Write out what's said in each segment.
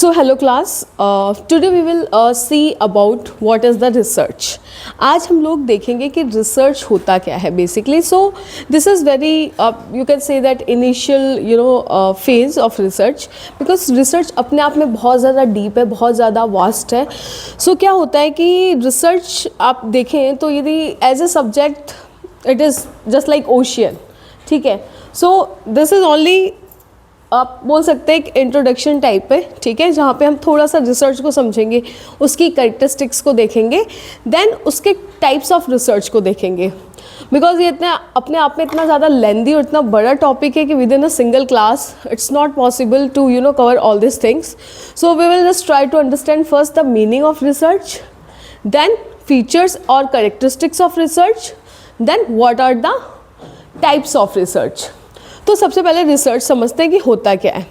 So hello class, today we will see about what is the research. आज हम लोग देखेंगे कि रिसर्च होता क्या है basically. So this is very you can say that initial phase of research, because research अपने आप में बहुत ज़्यादा डीप है, बहुत ज़्यादा वास्ट है. सो क्या होता है कि रिसर्च आप देखें तो यदि as a subject it is just like ocean. ठीक है, सो दिस इज़ ओनली आप बोल सकते हैं एक इंट्रोडक्शन टाइप है. ठीक है, जहाँ पे हम थोड़ा सा रिसर्च को समझेंगे, उसकी कैरेक्टरिस्टिक्स को देखेंगे, देन उसके टाइप्स ऑफ रिसर्च को देखेंगे. बिकॉज ये इतना अपने आप में इतना ज़्यादा लेंदी और इतना बड़ा टॉपिक है कि within a single class it's not possible to cover all this things. So we will just try to understand first the meaning of research, then features और characteristics of research, then what are the types of research. तो सबसे पहले research समझते हैं कि होता क्या है.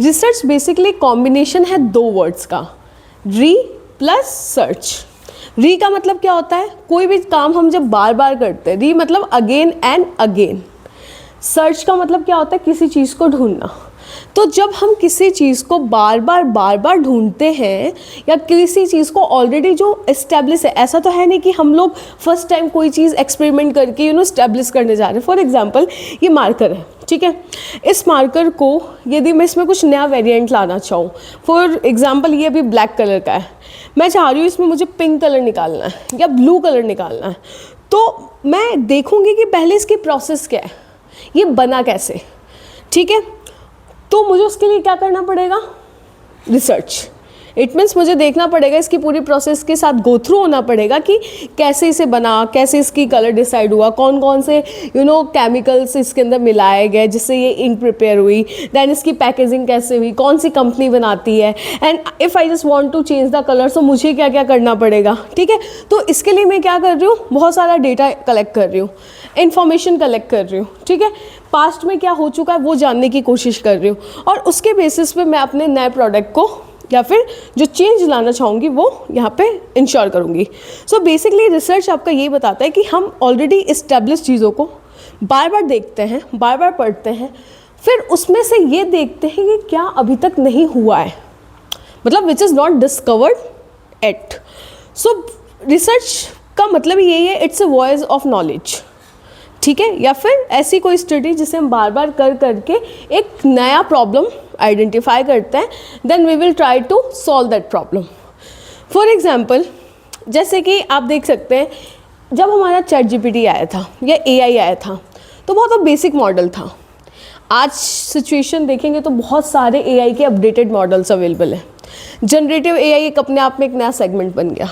रिसर्च बेसिकली कॉम्बिनेशन है दो वर्ड्स का, री प्लस सर्च. री का मतलब क्या होता है, कोई भी काम हम जब बार बार करते हैं, री मतलब अगेन एंड अगेन. सर्च का मतलब क्या होता है, किसी चीज़ को ढूंढना. तो जब हम किसी चीज़ को बार बार ढूंढते हैं या किसी चीज़ को ऑलरेडी जो इस्टेब्लिश है, ऐसा तो है नहीं कि हम लोग फर्स्ट टाइम कोई चीज़ एक्सपेरिमेंट करके इस्टेब्लिश करने जा रहे हैं. फॉर एग्जांपल ये मार्कर है. ठीक है, इस मार्कर को यदि मैं इसमें कुछ नया वेरिएंट लाना चाहूँ, फॉर एग्जांपल ये अभी ब्लैक कलर का है, मैं चाह रही हूँ इसमें मुझे पिंक कलर निकालना है या ब्लू कलर निकालना है, तो मैं देखूँगी कि पहले इसकी प्रोसेस क्या है, ये बना कैसे. ठीक है, तो मुझे उसके लिए क्या करना पड़ेगा, रिसर्च. इट मीन्स मुझे देखना पड़ेगा, इसकी पूरी प्रोसेस के साथ गो थ्रू होना पड़ेगा कि कैसे इसे बना, कैसे इसकी कलर डिसाइड हुआ, कौन कौन से केमिकल्स इसके अंदर मिलाए गए जिससे ये इंक प्रिपेयर हुई, दैन इसकी पैकेजिंग कैसे हुई, कौन सी कंपनी बनाती है, and if I just want to change the colour so मुझे क्या क्या करना पड़ेगा. ठीक है, तो इसके लिए मैं क्या कर रही हूँ, बहुत सारा डेटा कलेक्ट कर रही हूँ, इन्फॉर्मेशन कलेक्ट कर रही हूँ. ठीक है, पास्ट में क्या हो चुका है वो जानने की कोशिश कर रही हूँ, और उसके बेसिस पे मैं अपने नए प्रोडक्ट को या फिर जो चेंज लाना चाहूँगी वो यहाँ पे इंश्योर करूँगी. सो बेसिकली रिसर्च आपका ये बताता है कि हम ऑलरेडी इस्टेब्लिश चीज़ों को बार बार देखते हैं, बार बार पढ़ते हैं, फिर उसमें से ये देखते हैं कि क्या अभी तक नहीं हुआ है, मतलब which is not discovered yet. So research का मतलब यही है, it's a voice of knowledge. ठीक है, या फिर ऐसी कोई स्टडी जिसे हम बार बार कर करके एक नया प्रॉब्लम आइडेंटिफाई करते हैं, then we will try to solve that problem. For example जैसे कि आप देख सकते हैं, जब हमारा ChatGPT आया था या AI आया था तो बहुत बेसिक मॉडल था. आज सिचुएशन देखेंगे तो बहुत सारे AI के अपडेटेड मॉडल्स अवेलेबल हैं. जनरेटिव AI एक अपने आप में एक नया सेगमेंट बन गया.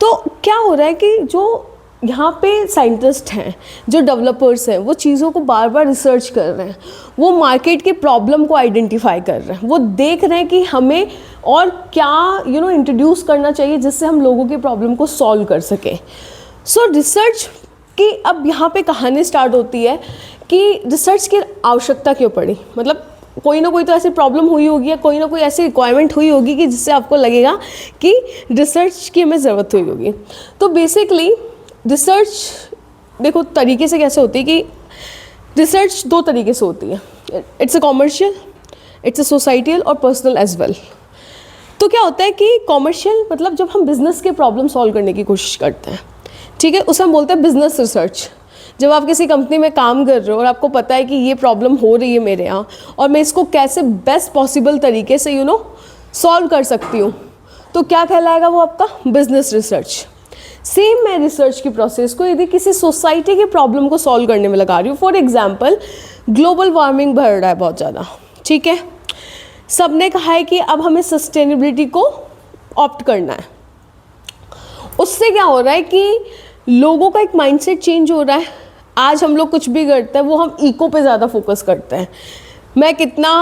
तो क्या हो रहा है कि जो यहाँ पे साइंटिस्ट हैं, जो डेवलपर्स हैं, वो चीज़ों को बार बार रिसर्च कर रहे हैं, वो मार्केट के प्रॉब्लम को आइडेंटिफाई कर रहे हैं, वो देख रहे हैं कि हमें और क्या इंट्रोड्यूस करना चाहिए जिससे हम लोगों की प्रॉब्लम को सॉल्व कर सकें. सो रिसर्च की अब यहाँ पे कहानी स्टार्ट होती है कि रिसर्च की आवश्यकता क्यों पड़ी. मतलब कोई ना कोई तो ऐसी प्रॉब्लम हुई होगी या कोई ना कोई ऐसी रिक्वायरमेंट हुई होगी कि जिससे आपको लगेगा कि रिसर्च की हमें ज़रूरत हुई होगी. तो बेसिकली रिसर्च देखो तरीके से कैसे होती है कि रिसर्च दो तरीके से होती है. It's a commercial, it's a societal और पर्सनल एज वेल. तो क्या होता है कि कॉमर्शियल मतलब जब हम बिज़नेस के प्रॉब्लम सॉल्व करने की कोशिश करते हैं. ठीक है, उसे हम बोलते हैं बिज़नेस रिसर्च. जब आप किसी कंपनी में काम कर रहे हो और आपको पता है कि ये प्रॉब्लम हो रही है मेरे यहाँ और मैं इसको कैसे बेस्ट पॉसिबल तरीके से सॉल्व कर सकती हूँ, तो क्या कहलाएगा वो आपका बिज़नेस रिसर्च. सेम मैं रिसर्च की प्रोसेस को यदि किसी सोसाइटी की प्रॉब्लम को सॉल्व करने में लगा रही हूँ, फॉर एग्जांपल ग्लोबल वार्मिंग बढ़ रहा है बहुत ज़्यादा. ठीक है, सब ने कहा है कि अब हमें सस्टेनेबिलिटी को ऑप्ट करना है. उससे क्या हो रहा है कि लोगों का एक माइंडसेट चेंज हो रहा है. आज हम लोग कुछ भी करते हैं वो हम इको पे ज़्यादा फोकस करते हैं. मैं कितना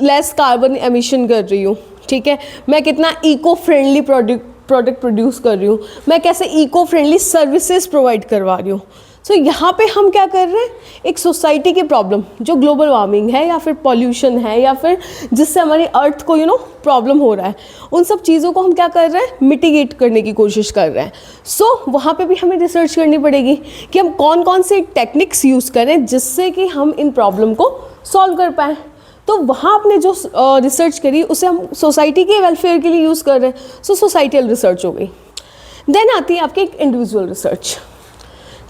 लेस कार्बन एमिशन कर रही हूँ. ठीक है, मैं कितना इको फ्रेंडली प्रोडक्ट प्रोड्यूस कर रही हूँ, मैं कैसे इको फ्रेंडली सर्विसेज प्रोवाइड करवा रही हूँ. सो यहाँ पे हम क्या कर रहे हैं, एक सोसाइटी की प्रॉब्लम जो ग्लोबल वार्मिंग है या फिर पॉल्यूशन है या फिर जिससे हमारी अर्थ को प्रॉब्लम हो रहा है, उन सब चीज़ों को हम क्या कर रहे हैं, मिटिगेट करने की कोशिश कर रहे हैं. सो वहाँ पे भी हमें रिसर्च करनी पड़ेगी कि हम कौन कौन से टेक्निक्स यूज़ करें जिससे कि हम इन प्रॉब्लम को सॉल्व कर पाएँ. तो वहाँ आपने जो रिसर्च करी उसे हम सोसाइटी के वेलफेयर के लिए यूज़ कर रहे हैं, सो सोसाइटल रिसर्च हो गई। देन आती है आपकी एक इंडिविजुअल रिसर्च।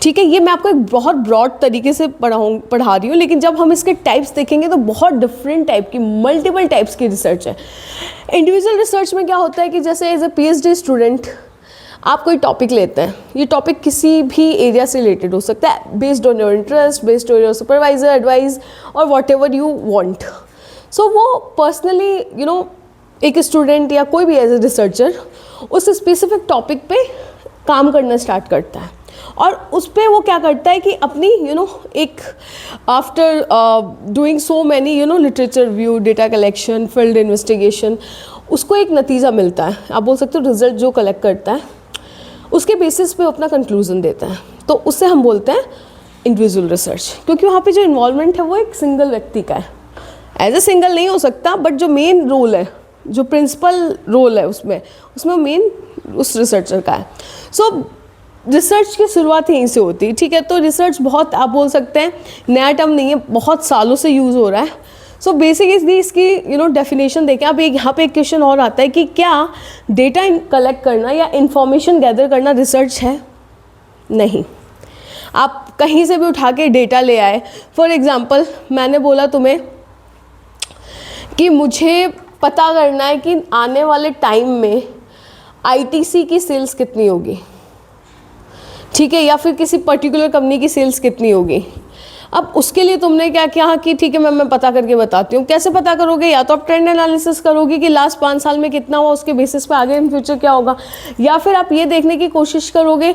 ठीक है, ये मैं आपको एक बहुत ब्रॉड तरीके से पढ़ा रही हूँ, लेकिन जब हम इसके टाइप्स देखेंगे तो बहुत डिफरेंट टाइप की, मल्टीपल टाइप्स की रिसर्च है। इंडिविजुअल रिसर्च में क्या होता है कि जैसे एज ए PhD स्टूडेंट आप कोई टॉपिक लेते हैं, ये टॉपिक किसी भी एरिया से रिलेटेड हो सकता है, based on your interest, based on your supervisor advice और वॉट एवर यू वॉन्ट। सो वो पर्सनली एक स्टूडेंट या कोई भी एज ए रिसर्चर उस स्पेसिफिक टॉपिक पे काम करना स्टार्ट करता है, और उस पर वो क्या करता है कि अपनी एक after doing so many literature review, data collection, field investigation, उसको एक नतीजा मिलता है, आप बोल सकते हो रिजल्ट जो कलेक्ट करता है उसके बेसिस पे अपना कंक्लूजन देता है, तो उससे हम बोलते हैं इंडिविजुअल रिसर्च। क्योंकि वहाँ पे जो इन्वॉल्वमेंट है वो एक सिंगल व्यक्ति का है, एज ए सिंगल नहीं हो सकता, बट जो मेन रोल है, जो प्रिंसिपल रोल है उसमें मेन उस रिसर्चर का है। सो रिसर्च की शुरुआत यहीं से होती है। ठीक है, तो रिसर्च बहुत, आप बोल सकते हैं नया टर्म नहीं है, बहुत सालों से यूज़ हो रहा है। सो बेसिकली इसकी डेफिनेशन देखें। अब यहाँ पे एक क्वेश्चन और आता है कि क्या डेटा कलेक्ट करना या इंफॉर्मेशन गैदर करना रिसर्च है? नहीं। आप कहीं से भी उठा के डेटा ले आए, फॉर एग्जाम्पल मैंने बोला तुम्हें कि मुझे पता करना है कि आने वाले टाइम में ITC की सेल्स कितनी होगी, ठीक है, या फिर किसी पर्टिकुलर कंपनी की सेल्स कितनी होगी। अब उसके लिए तुमने क्या किया कि ठीक है मैं पता करके बताती हूँ। कैसे पता करोगे? या तो आप ट्रेंड एनालिसिस करोगे कि लास्ट 5 साल में कितना हुआ, उसके बेसिस पे आगे इन फ्यूचर क्या होगा, या फिर आप ये देखने की कोशिश करोगे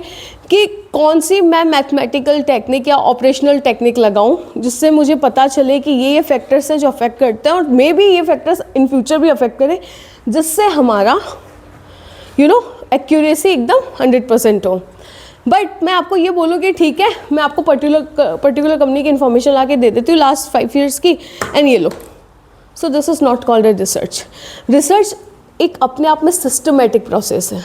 कि कौन सी मैं मैथमेटिकल टेक्निक या ऑपरेशनल टेक्निक लगाऊं जिससे मुझे पता चले कि ये फैक्टर्स हैं जो अफेक्ट करते हैं, और मे बी ये फैक्टर्स इन फ्यूचर भी अफेक्ट करें, जिससे हमारा एक्यूरेसी एकदम 100% हो। बट मैं आपको ये बोलूँ कि ठीक है मैं आपको पर्टिकुलर कंपनी की इन्फॉर्मेशन ला के दे देती हूँ लास्ट 5 ईयर्स की, एंड ये लो। So this is not called a research. Research एक अपने आप में सिस्टमेटिक प्रोसेस है।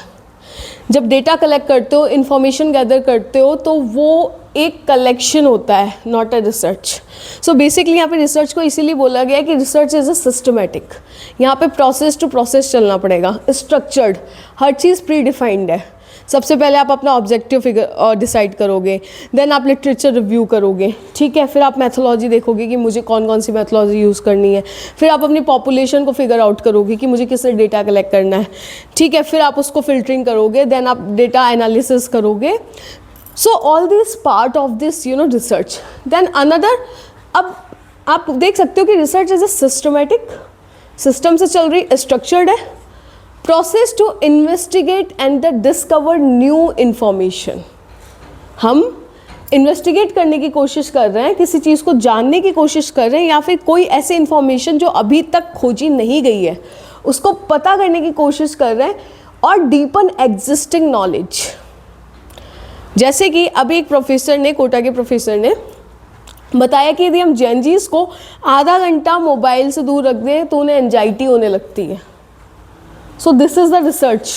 जब डेटा कलेक्ट करते हो, इन्फॉर्मेशन गैदर करते हो, तो वो एक कलेक्शन होता है, not a research. So basically यहाँ पे रिसर्च को इसीलिए बोला गया है कि रिसर्च इज़ अ सिस्टमेटिक। यहाँ पे प्रोसेस टू प्रोसेस चलना पड़ेगा, स्ट्रक्चर्ड, हर चीज़ प्री डिफाइंड है। सबसे पहले आप अपना ऑब्जेक्टिव फिगर डिसाइड करोगे, देन आप लिटरेचर रिव्यू करोगे, ठीक है, फिर आप मैथोलॉजी देखोगे कि मुझे कौन कौन सी मैथोलॉजी यूज़ करनी है, फिर आप अपनी पॉपुलेशन को फिगर आउट करोगे कि मुझे किससे डेटा कलेक्ट करना है, ठीक है, फिर आप उसको फिल्टरिंग करोगे, देन आप डेटा एनालिसिस करोगे। So all this part of this research. Then another, अब आप देख सकते हो कि research is a systematic, system से चल रही, स्ट्रक्चर्ड है। Process to investigate and the discover new information. हम इन्वेस्टिगेट करने की कोशिश कर रहे हैं, किसी चीज़ को जानने की कोशिश कर रहे हैं, या फिर कोई ऐसी इन्फॉर्मेशन जो अभी तक खोजी नहीं गई है उसको पता करने की कोशिश कर रहे हैं, और डीपन एग्जिस्टिंग नॉलेज। जैसे कि अभी एक प्रोफेसर ने, कोटा के प्रोफेसर ने बताया कि यदि हम जेनजीज को आधा घंटा मोबाइल से दूर रख दें तो उन्हें एंजाइटी होने लगती है। सो दिस इज़ द रिसर्च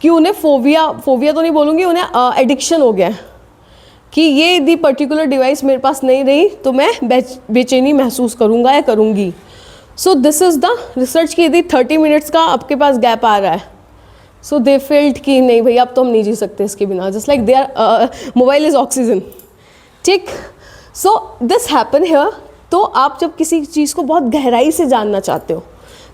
कि उन्हें फोबिया तो नहीं बोलूँगी, उन्हें एडिक्शन हो गया है कि ये यदि पर्टिकुलर डिवाइस मेरे पास नहीं रही तो मैं बेचैनी महसूस करूँगा या करूँगी। सो दिस इज़ द रिसर्च कि यदि 30 मिनट्स का आपके पास गैप आ रहा है, सो दे फेल्ट कि नहीं भैया अब तो हम नहीं जी सकते इसके बिना, just like they are mobile is oxygen, ठीक। So this happen here. तो आप जब किसी चीज़ को बहुत गहराई से जानना चाहते हो,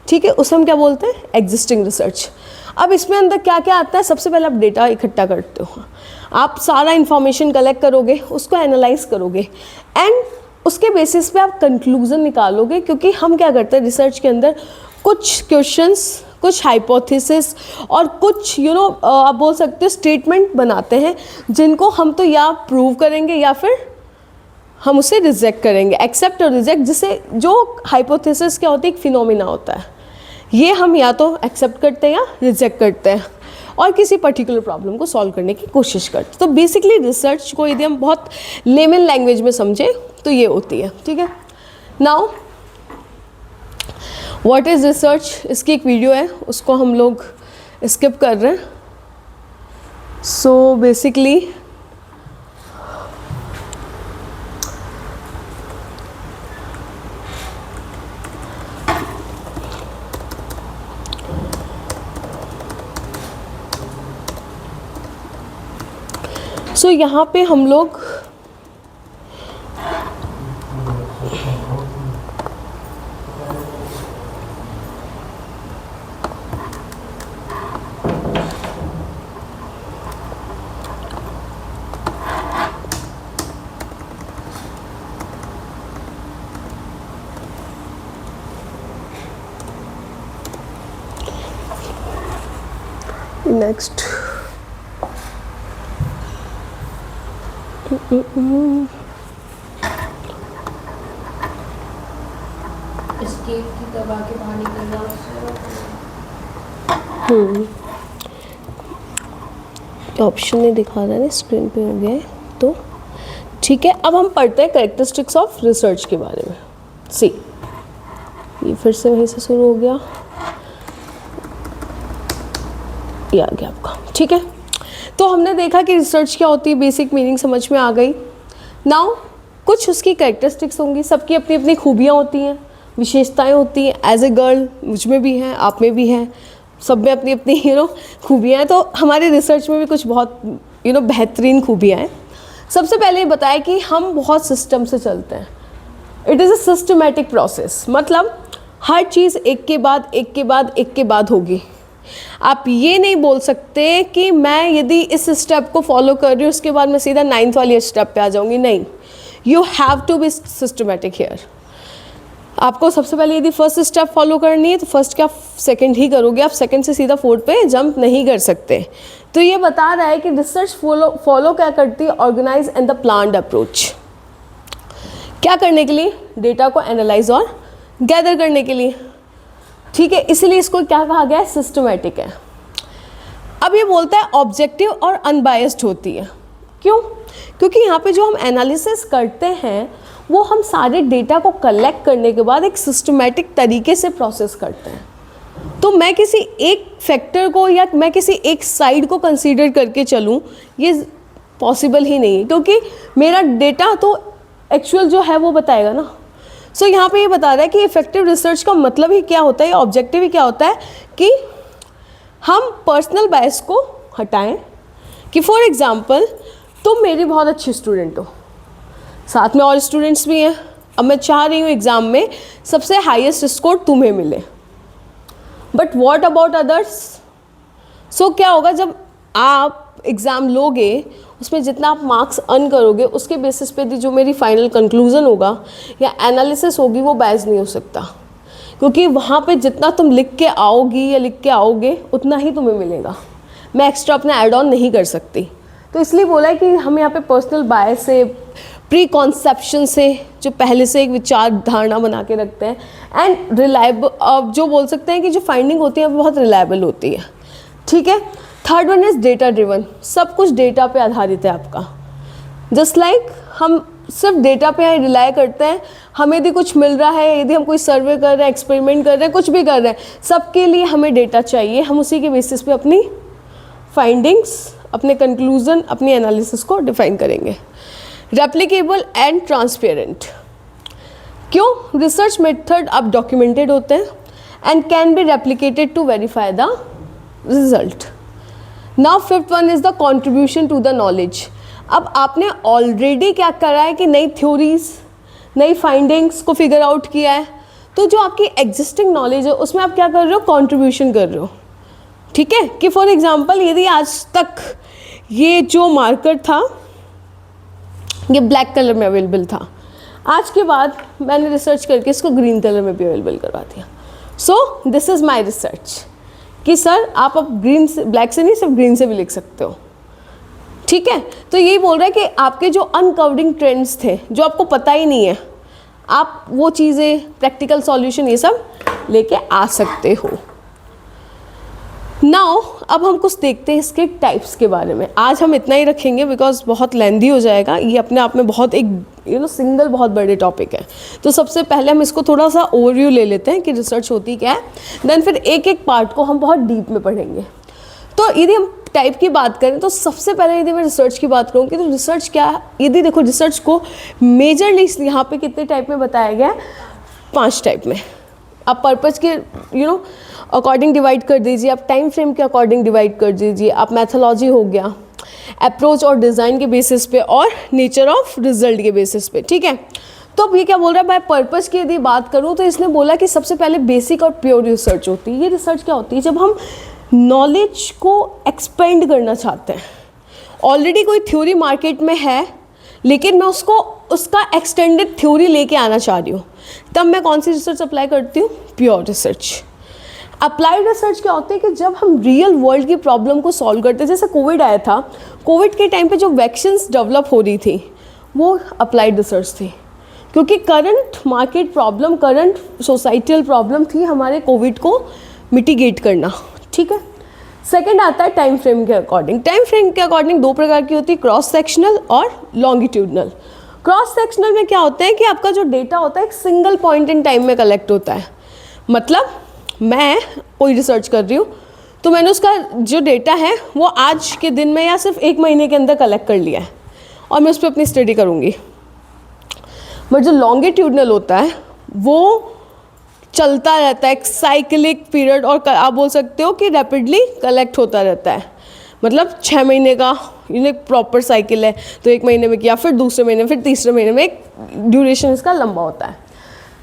ठीक है, उसे हम क्या बोलते हैं? Existing research. अब इसमें अंदर क्या क्या आता है? सबसे पहले आप डेटा इकट्ठा करते हो, आप सारा इन्फॉर्मेशन कलेक्ट करोगे, उसको एनालाइज करोगे, एंड उसके बेसिस पे आप कंक्लूजन निकालोगे। क्योंकि हम क्या करते हैं रिसर्च के अंदर, कुछ क्वेश्चंस, कुछ हाइपोथेसिस और कुछ आप बोल सकते हो स्टेटमेंट बनाते हैं, जिनको हम तो या प्रूव करेंगे या फिर हम उसे रिजेक्ट करेंगे, एक्सेप्ट और रिजेक्ट। जिसे जो हाइपोथेसिस क्या होती है, एक फिनोमिना होता है, ये हम या तो एक्सेप्ट करते हैं या रिजेक्ट करते हैं, और किसी पर्टिकुलर प्रॉब्लम को सॉल्व करने की कोशिश करते हैं। तो बेसिकली रिसर्च को यदि हम बहुत लेमन लैंग्वेज में समझें तो ये होती है, ठीक है। नाउ व्हाट इज़ रिसर्च, इसकी एक वीडियो है, उसको हम लोग स्किप कर रहे हैं। सो बेसिकली सो यहाँ पे हम लोग नेक्स्ट एस्केप की दबा के बाहर निकलना ऑप्शन नहीं दिखा रहा है, स्क्रीन पे हो गया है तो ठीक है। अब हम पढ़ते हैं कैरेक्टरिस्टिक्स ऑफ रिसर्च के बारे में। सी, ये फिर से वहीं से शुरू हो गया, ये आ गया आपका, ठीक है। तो हमने देखा कि रिसर्च क्या होती है, बेसिक मीनिंग समझ में आ गई। नाउ कुछ उसकी कैरेक्टरिस्टिक्स होंगी, सबकी अपनी अपनी खूबियाँ होती हैं, विशेषताएं होती हैं। एज ए गर्ल मुझ में भी हैं, आप में भी हैं, सब में अपनी अपनी खूबियाँ हैं। तो हमारे रिसर्च में भी कुछ बहुत बेहतरीन खूबियाँ हैं। सबसे पहले ये बताया कि हम बहुत सिस्टम से चलते हैं। It is a systematic process, मतलब हर चीज़ एक के बाद एक के बाद एक के बाद होगी। आप ये नहीं बोल सकते कि मैं यदि इस स्टेप को फॉलो कर रही हूँ उसके बाद मैं सीधा 9th वाली स्टेप पे आ जाऊँगी, नहीं। You have to be systematic here. आपको सबसे पहले यदि फर्स्ट स्टेप फॉलो करनी है तो फर्स्ट क्या सेकंड ही करोगे, आप सेकंड से सीधा फोर्थ पे जंप नहीं कर सकते। तो ये बता रहा है कि रिसर्च फॉलो क्या करती है, organise and the planned approach. क्या करने के लिए, डेटा को एनालाइज और गैदर करने के लिए, ठीक है। इसीलिए इसको क्या कहा गया है, सिस्टमेटिक है। अब ये बोलता है ऑब्जेक्टिव और अनबायस्ड होती है। क्यों? क्योंकि यहाँ पे जो हम एनालिसिस करते हैं वो हम सारे डेटा को कलेक्ट करने के बाद एक सिस्टमेटिक तरीके से प्रोसेस करते हैं। तो मैं किसी एक फैक्टर को या मैं किसी एक साइड को कंसीडर करके चलूँ, ये पॉसिबल ही नहीं है, क्योंकि मेरा डेटा तो एक्चुअल जो है वो बताएगा ना। सो यहाँ पे ये बता रहा है कि इफेक्टिव रिसर्च का मतलब ही क्या होता है, ऑब्जेक्टिव ही क्या होता है कि हम पर्सनल बायस को हटाएं। कि फॉर एग्जांपल तुम मेरी बहुत अच्छी स्टूडेंट हो, साथ में और स्टूडेंट्स भी हैं, अब मैं चाह रही हूँ एग्ज़ाम में सबसे हाईएस्ट स्कोर तुम्हें मिले, बट व्हाट अबाउट अदर्स। सो क्या होगा, जब आप एग्ज़ाम लोगे उसमें जितना आप मार्क्स अर्न करोगे उसके बेसिस पे जो मेरी फाइनल कंक्लूज़न होगा या एनालिसिस होगी वो बायस नहीं हो सकता, क्योंकि वहाँ पे जितना तुम लिख के आओगी या लिख के आओगे उतना ही तुम्हें मिलेगा। मैं एक्स्ट्रा अपना ऐड ऑन नहीं कर सकती। तो इसलिए बोला है कि हम यहाँ पे पर्सनल बायस से, प्री कॉन्सेप्शन से, जो पहले से एक विचार धारणा बना के रखते हैं, एंड रिलायबल, जो बोल सकते हैं कि जो फाइंडिंग होती है वो बहुत रिलायबल होती है, ठीक है। Third one is data driven, सब कुछ डेटा पे आधारित है आपका। जस्ट लाइक हम सिर्फ डेटा पे रिलाय करते हैं, हमें यदि कुछ मिल रहा है, यदि हम कोई सर्वे कर रहे हैं, एक्सपेरिमेंट कर रहे हैं, कुछ भी कर रहे हैं, सबके लिए हमें डेटा चाहिए। हम उसी के बेसिस पे अपनी फाइंडिंग्स, अपने कंक्लूजन, अपनी एनालिसिस को डिफाइन करेंगे। रेप्लिकेबल एंड ट्रांसपेरेंट, क्यों? रिसर्च मेथड अब डॉक्यूमेंटेड होते हैं and can be replicated to verify the result. Now fifth one is the contribution to the knowledge. अब आपने ऑलरेडी क्या करा है कि नई थ्योरीज, नई फाइंडिंग्स को फिगर आउट किया है, तो जो आपकी एग्जिस्टिंग नॉलेज है उसमें आप क्या कर रहे हो, कंट्रीब्यूशन कर रहे हो, ठीक है। कि फॉर एग्जांपल यदि आज तक ये जो मार्कर था ये ब्लैक कलर में अवेलेबल था, आज के बाद मैंने रिसर्च करके इसको ग्रीन कलर में भी अवेलेबल करवा दिया। सो दिस इज़ माई रिसर्च कि सर आप अब ग्रीन से, ब्लैक से नहीं, सिर्फ ग्रीन से भी लिख सकते हो, ठीक है। तो यही बोल रहा है कि आपके जो अनकवरिंग ट्रेंड्स थे, जो आपको पता ही नहीं है, आप वो चीज़ें, प्रैक्टिकल सॉल्यूशन ये सब लेके आ सकते हो। नाउ अब हम कुछ देखते हैं इसके टाइप्स के बारे में। आज हम इतना ही रखेंगे बिकॉज बहुत लेंदी हो जाएगा, ये अपने आप में बहुत एक सिंगल बहुत बड़े टॉपिक है। तो सबसे पहले हम इसको थोड़ा सा ओवरव्यू ले लेते हैं कि रिसर्च होती क्या है, देन फिर एक एक पार्ट को हम बहुत डीप में पढ़ेंगे। तो यदि हम टाइप की बात करें तो सबसे पहले यदि मैं रिसर्च की बात करूँ कि तो रिसर्च क्या है, यदि देखो रिसर्च को मेजरली यहाँ पे कितने टाइप में बताया गया है, 5 टाइप में। आप पर्पज़ के अकॉर्डिंग डिवाइड कर दीजिए, आप टाइम फ्रेम के अकॉर्डिंग डिवाइड कर दीजिए, आप मैथोलॉजी हो गया, अप्रोच और डिज़ाइन के बेसिस पे और नेचर ऑफ रिजल्ट के बेसिस पे, ठीक है। तो अब ये क्या बोल रहा है, बाय पर्पस की यदि बात करूँ तो इसने बोला कि सबसे पहले बेसिक और प्योर रिसर्च होती है। ये रिसर्च क्या होती है, जब हम नॉलेज को एक्सपेंड करना चाहते हैं। ऑलरेडी कोई थ्योरी मार्केट में है लेकिन मैं उसका एक्सटेंडेड थ्योरी लेके आना चाह रही हूँ, तब मैं कौन सी रिसर्च अप्लाई करती हूँ, प्योर रिसर्च। अप्लाइड रिसर्च क्या होती है कि जब हम रियल वर्ल्ड की प्रॉब्लम को सॉल्व करते हैं, जैसे कोविड आया था, कोविड के टाइम पे जो वैक्सीन्स डेवलप हो रही थी वो अप्लाइड रिसर्च थी, क्योंकि current market problem, current societal problem थी हमारे कोविड को मिटिगेट करना, ठीक है। सेकंड आता है टाइम फ्रेम के अकॉर्डिंग। टाइम फ्रेम के अकॉर्डिंग दो प्रकार की होती है, क्रॉस सेक्शनल और लॉन्गिट्यूडनल। क्रॉस सेक्शनल में क्या होता है कि आपका जो डेटा होता है एक सिंगल पॉइंट इन टाइम में कलेक्ट होता है। मतलब मैं कोई रिसर्च कर रही हूँ तो मैंने उसका जो डेटा है वो आज के दिन में या सिर्फ एक महीने के अंदर कलेक्ट कर लिया है और मैं उस पर अपनी स्टडी करूँगी। बट जो लॉन्गिट्यूडनल होता है वो चलता रहता है, एक साइक्लिक पीरियड, और आप बोल सकते हो कि रैपिडली कलेक्ट होता रहता है। मतलब 6 महीने का एक प्रॉपर साइकिल है, तो एक महीने में किया, फिर दूसरे महीने, फिर तीसरे महीने में, एक ड्यूरेशन इसका लंबा होता है।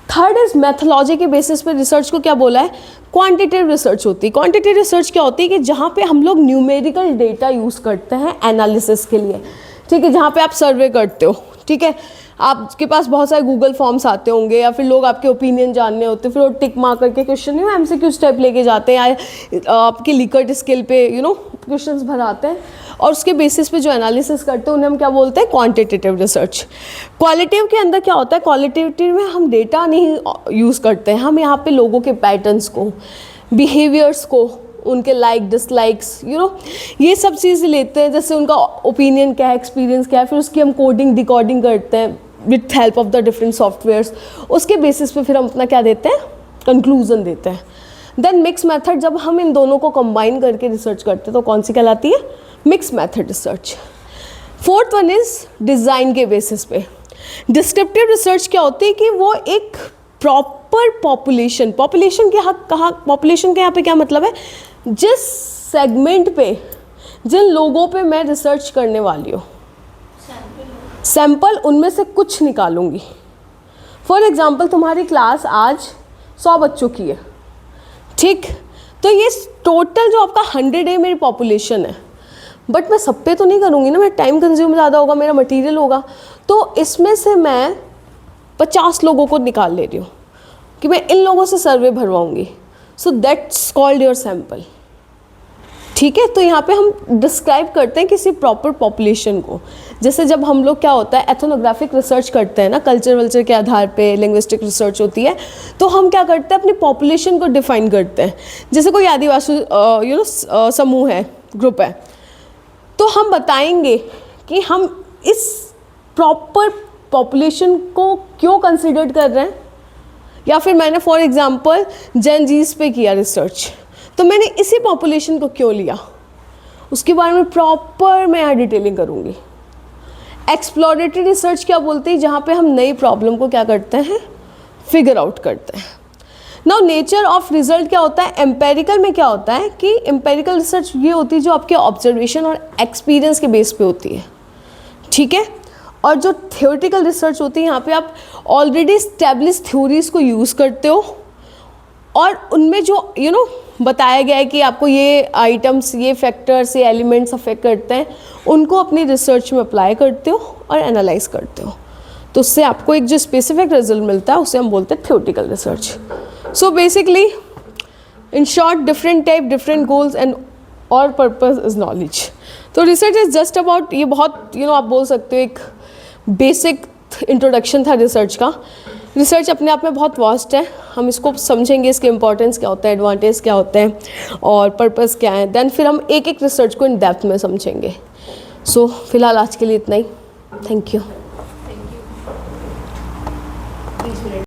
थर्ड इज मेथोलॉजी के बेसिस पे रिसर्च को क्या बोला है, क्वांटिटेटिव रिसर्च होती है। क्वांटिटेटिव रिसर्च क्या होती है कि जहाँ पे हम लोग न्यूमेरिकल डेटा यूज़ करते हैं एनालिसिस के लिए, ठीक है। जहाँ पे आप सर्वे करते हो, ठीक है, आपके पास बहुत सारे गूगल फॉर्म्स आते होंगे या फिर लोग आपके ओपिनियन जानने होते हैं, फिर वो टिक मार करके क्वेश्चन MCQ स्टेप लेके जाते हैं या आपके लिकर्ट स्किल पे क्वेश्चंस भराते हैं और उसके बेसिस पे जो एनालिसिस करते हैं उन्हें हम क्या बोलते हैं, क्वांटिटेटिव रिसर्च। क्वालिटेटिव के अंदर क्या होता है, क्वालिटेटिव में हम डेटा नहीं यूज़ करते हैं, हम यहाँ पे लोगों के पैटर्न्स को, बिहेवियर्स को, उनके लाइक डिसलाइक्स ये सब चीज़ लेते हैं, जैसे उनका ओपिनियन क्या है, एक्सपीरियंस क्या है, फिर उसकी हम कोडिंग डिकोडिंग करते हैं with help of the different softwares. उसके बेसिस पे फिर हम अपना क्या देते हैं, कंक्लूजन देते हैं। देन मिक्स मेथड, जब हम इन दोनों को कंबाइन करके रिसर्च करते हैं तो कौन सी कहलाती है, mix method research. Fourth one is design के बेसिस पे। डिस्क्रिप्टिव रिसर्च क्या होती है कि वो एक प्रॉपर पॉपुलेशन के यहाँ पे क्या मतलब है, जिस सेगमेंट पे, जिन लोगों पे मैं रिसर्च करने वाली हूँ, सैंपल उनमें से कुछ निकालूंगी। फॉर एग्जांपल तुम्हारी क्लास आज 100 बच्चों की है, ठीक, तो ये टोटल जो आपका 100 मेरी पॉपुलेशन है, बट मैं सब पे तो नहीं करूँगी ना, मेरा टाइम कंज्यूम ज़्यादा होगा, मेरा मटेरियल होगा, तो इसमें से मैं 50 लोगों को निकाल ले रही हूँ कि मैं इन लोगों से सर्वे भरवाऊँगी। So that's called your sample, ठीक है। तो यहाँ पे हम डिस्क्राइब करते हैं किसी प्रॉपर पॉपुलेशन को। जैसे जब हम लोग क्या होता है, एथनोग्राफिक रिसर्च करते हैं ना, कल्चर वल्चर के आधार पे लिंग्विस्टिक रिसर्च होती है, तो हम क्या करते हैं, अपनी पॉपुलेशन को डिफाइन करते हैं। जैसे कोई आदिवासी समूह है, ग्रुप है, तो हम बताएंगे कि हम इस प्रॉपर पॉपुलेशन को क्यों कंसिडर कर रहे हैं। या फिर मैंने फॉर एग्जांपल जेन जीज पे किया रिसर्च, तो मैंने इसी पॉपुलेशन को क्यों लिया, उसके बारे में प्रॉपर मैं यहाँ डिटेलिंग करूँगी। एक्सप्लोरेटरी रिसर्च क्या बोलते हैं, जहाँ पे हम नई प्रॉब्लम को क्या करते हैं, फिगर आउट करते हैं। नाउ नेचर ऑफ रिजल्ट क्या होता है, एम्पेरिकल में क्या होता है कि एम्पेरिकल रिसर्च ये होती है जो आपके ऑब्जर्वेशन और एक्सपीरियंस के बेस पे होती है, ठीक है। और जो थियोरेटिकल रिसर्च होती है, यहाँ पे आप ऑलरेडी इस्टेब्लिश थ्योरीज को यूज़ करते हो और उनमें जो बताया गया है कि आपको ये आइटम्स, ये फैक्टर्स, ये एलिमेंट्स अफेक्ट करते हैं, उनको अपनी रिसर्च में अप्लाई करते हो और एनालाइज करते हो, तो उससे आपको एक जो स्पेसिफिक रिजल्ट मिलता है उसे हम बोलते हैं theoretical research. So basically in short, different type, different goals and और पर्पस इज नॉलेज। तो रिसर्च इज जस्ट अबाउट, ये बहुत आप बोल सकते हो एक बेसिक इंट्रोडक्शन था रिसर्च का। रिसर्च अपने आप में बहुत वास्ट है, हम इसको समझेंगे, इसके इंपॉर्टेंस क्या होता है, एडवांटेज क्या होते हैं और पर्पस क्या है, देन फिर हम एक एक रिसर्च को इन डेप्थ में समझेंगे। सो फिलहाल आज के लिए इतना ही, थैंक यू।